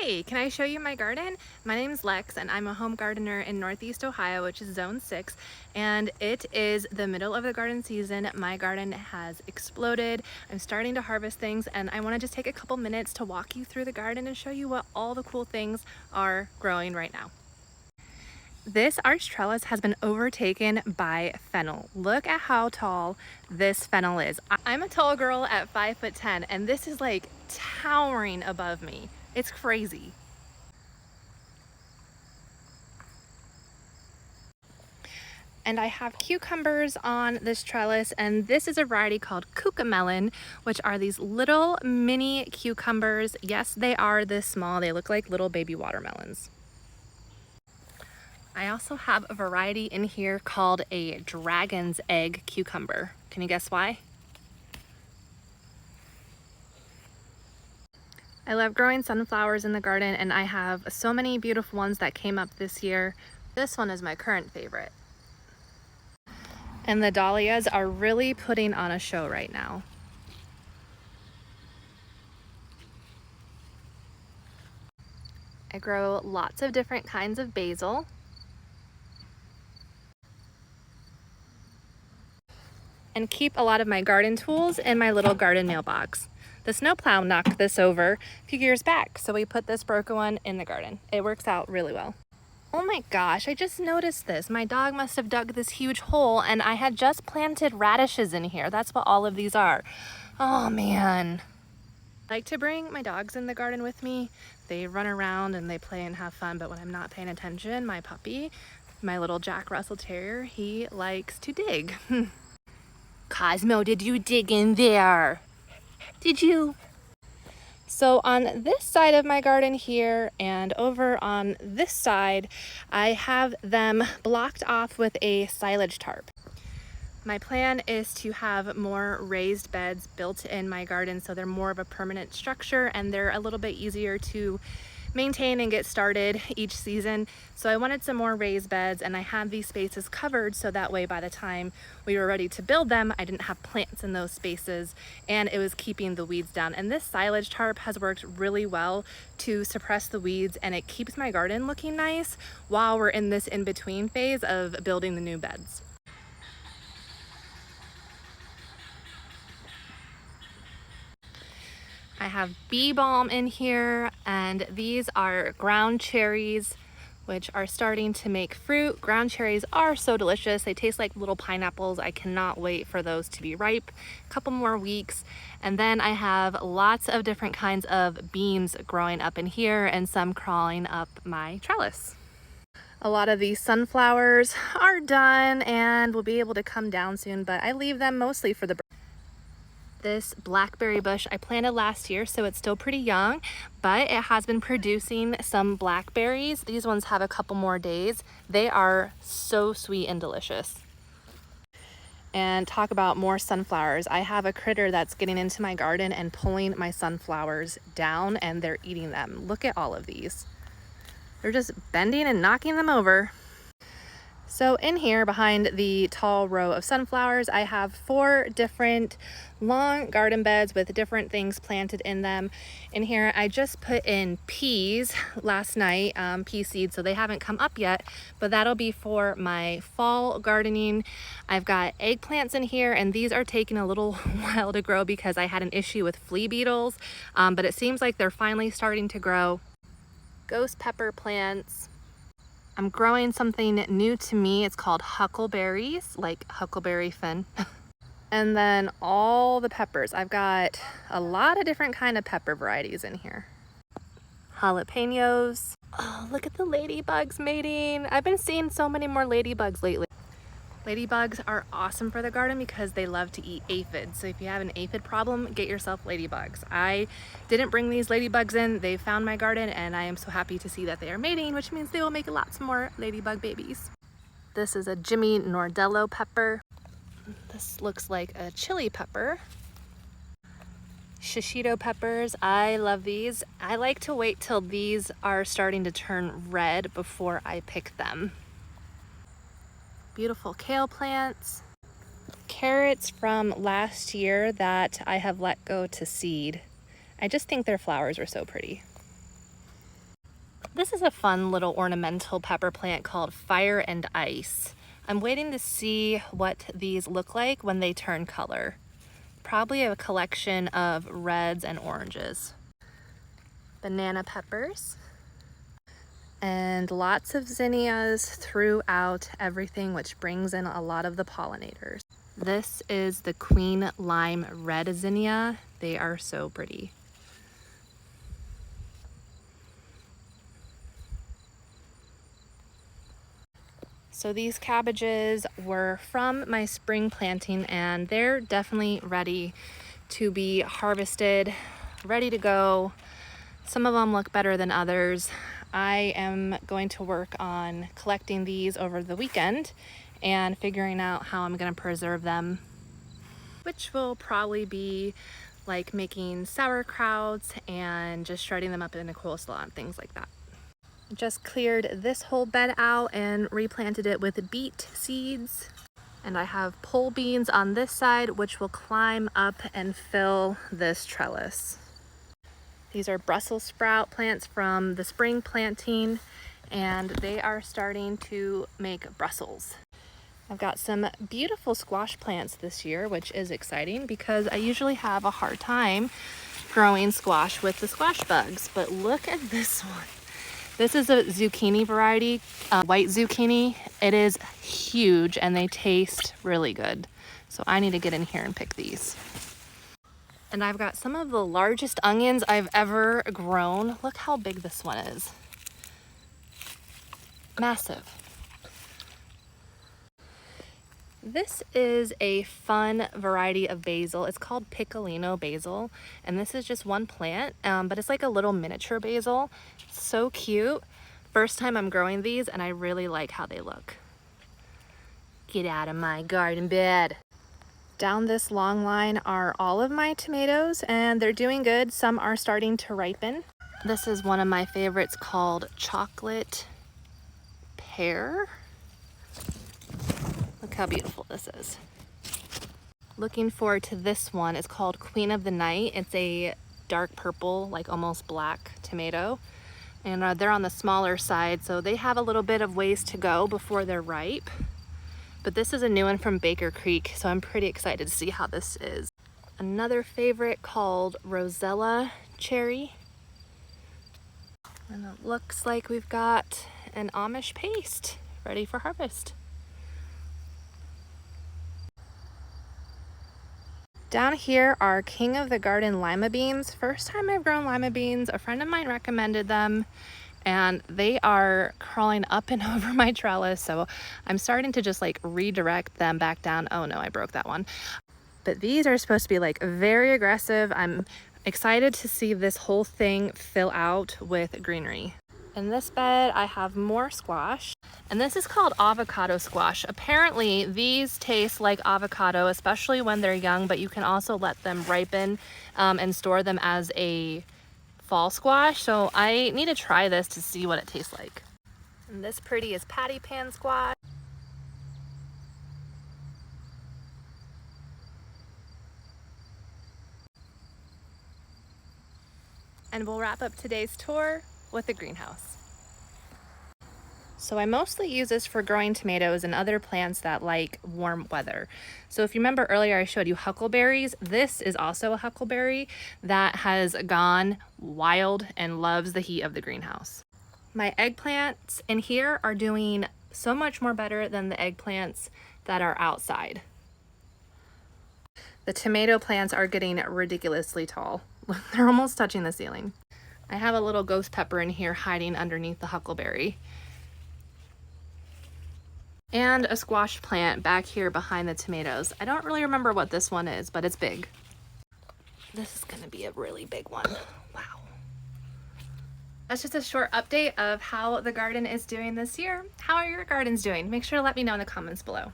Hey, can I show you my garden? My name's Lex and I'm a home gardener in Northeast Ohio, which is zone 6, and it is the middle of the garden season. My garden has exploded. I'm starting to harvest things and I want to just take a couple minutes to walk you through the garden and show you what all the cool things are growing right now. This arch trellis has been overtaken by fennel. Look at how tall this fennel is. I'm a tall girl at 5'10" and this is like towering above me. It's crazy. And I have cucumbers on this trellis, and this is a variety called cucamelon, which are these little mini cucumbers. Yes, they are this small. They look like little baby watermelons. I also have a variety in here called a dragon's egg cucumber. Can you guess why? I love growing sunflowers in the garden, and I have so many beautiful ones that came up this year. This one is my current favorite. And the dahlias are really putting on a show right now. I grow lots of different kinds of basil. And keep a lot of my garden tools in my little garden mailbox. The snowplow knocked this over a few years back, so we put this broken one in the garden. It works out really well. Oh my gosh, I just noticed this. My dog must have dug this huge hole and I had just planted radishes in here. That's what all of these are. Oh man. I like to bring my dogs in the garden with me. They run around and they play and have fun, but when I'm not paying attention, my puppy, my little Jack Russell Terrier, he likes to dig. Cosmo, did you dig in there? Did you? So on this side of my garden here and over on this side, I have them blocked off with a silage tarp. My plan is to have more raised beds built in my garden so they're more of a permanent structure and they're a little bit easier to maintain and get started each season. So I wanted some more raised beds, and I had these spaces covered so that way by the time we were ready to build them, I didn't have plants in those spaces and it was keeping the weeds down. And this silage tarp has worked really well to suppress the weeds, and it keeps my garden looking nice while we're in this in-between phase of building the new beds. I have bee balm in here, and these are ground cherries, which are starting to make fruit. Ground cherries are so delicious. They taste like little pineapples. I cannot wait for those to be ripe. A couple more weeks. And then I have lots of different kinds of beans growing up in here and some crawling up my trellis. A lot of these sunflowers are done and will be able to come down soon, but I leave them mostly for the This blackberry bush I planted last year, so it's still pretty young, but it has been producing some blackberries. These ones have a couple more days. They are so sweet and delicious. And talk about more sunflowers. I have a critter that's getting into my garden and pulling my sunflowers down, and they're eating them. Look at all of these. They're just bending and knocking them over. So in here behind the tall row of sunflowers, I have 4 different long garden beds with different things planted in them. In here, I just put in peas last night, pea seeds, so they haven't come up yet, but that'll be for my fall gardening. I've got eggplants in here, and these are taking a little while to grow because I had an issue with flea beetles, but it seems like they're finally starting to grow. Ghost pepper plants. I'm growing something new to me. It's called huckleberries, like Huckleberry Finn. And then all the peppers. I've got a lot of different kind of pepper varieties in here. Jalapenos. Oh, look at the ladybugs mating. I've been seeing so many more ladybugs lately. Ladybugs are awesome for the garden because they love to eat aphids. So if you have an aphid problem, get yourself ladybugs. I didn't bring these ladybugs in. They found my garden, and I am so happy to see that they are mating, which means they will make lots more ladybug babies. This is a Jimmy Nordello pepper. This looks like a chili pepper. Shishito peppers, I love these. I like to wait till these are starting to turn red before I pick them. Beautiful kale plants. Carrots from last year that I have let go to seed. I just think their flowers are so pretty. This is a fun little ornamental pepper plant called Fire and Ice. I'm waiting to see what these look like when they turn color. Probably a collection of reds and oranges. Banana peppers. And lots of zinnias throughout everything, which brings in a lot of the pollinators. This is the Queen Lime Red Zinnia. They are so pretty. So these cabbages were from my spring planting and they're definitely ready to be harvested, ready to go. Some of them look better than others. I am going to work on collecting these over the weekend and figuring out how I'm going to preserve them, which will probably be like making sauerkrauts and just shredding them up in a coleslaw and things like that. Just cleared this whole bed out and replanted it with beet seeds. And I have pole beans on this side, which will climb up and fill this trellis. These are Brussels sprout plants from the spring planting, and they are starting to make Brussels. I've got some beautiful squash plants this year, which is exciting because I usually have a hard time growing squash with the squash bugs, but look at this one. This is a zucchini variety, white zucchini. It is huge and they taste really good. So I need to get in here and pick these. And I've got some of the largest onions I've ever grown. Look how big this one is. Massive. This is a fun variety of basil. It's called piccolino basil, and this is just one plant, but it's like a little miniature basil. So cute. First time I'm growing these, and I really like how they look. Get out of my garden bed. Down this long line are all of my tomatoes, and they're doing good. Some are starting to ripen. This is one of my favorites called chocolate pear. Look how beautiful this is. Looking forward to this one. It's called Queen of the Night. It's a dark purple, like almost black tomato. And they're on the smaller side, so they have a little bit of ways to go before they're ripe. But this is a new one from Baker Creek, so I'm pretty excited to see how this is. Another favorite called Rosella cherry. And it looks like we've got an Amish paste ready for harvest. Down here are King of the Garden lima beans. First time I've grown lima beans. A friend of mine recommended them and they are crawling up and over my trellis. So I'm starting to just like redirect them back down. Oh no, I broke that one. But these are supposed to be like very aggressive. I'm excited to see this whole thing fill out with greenery. In this bed, I have more squash, and this is called avocado squash. Apparently, these taste like avocado, especially when they're young, but you can also let them ripen and store them as a fall squash. So I need to try this to see what it tastes like. And this pretty is patty pan squash. And we'll wrap up today's tour with the greenhouse. So I mostly use this for growing tomatoes and other plants that like warm weather. So if you remember earlier I showed you huckleberries, this is also a huckleberry that has gone wild and loves the heat of the greenhouse. My eggplants in here are doing so much more better than the eggplants that are outside. The tomato plants are getting ridiculously tall. They're almost touching the ceiling. I have a little ghost pepper in here hiding underneath the huckleberry. And a squash plant back here behind the tomatoes. I don't really remember what this one is, but it's big. This is gonna be a really big one. Wow. That's just a short update of how the garden is doing this year. How are your gardens doing? Make sure to let me know in the comments below.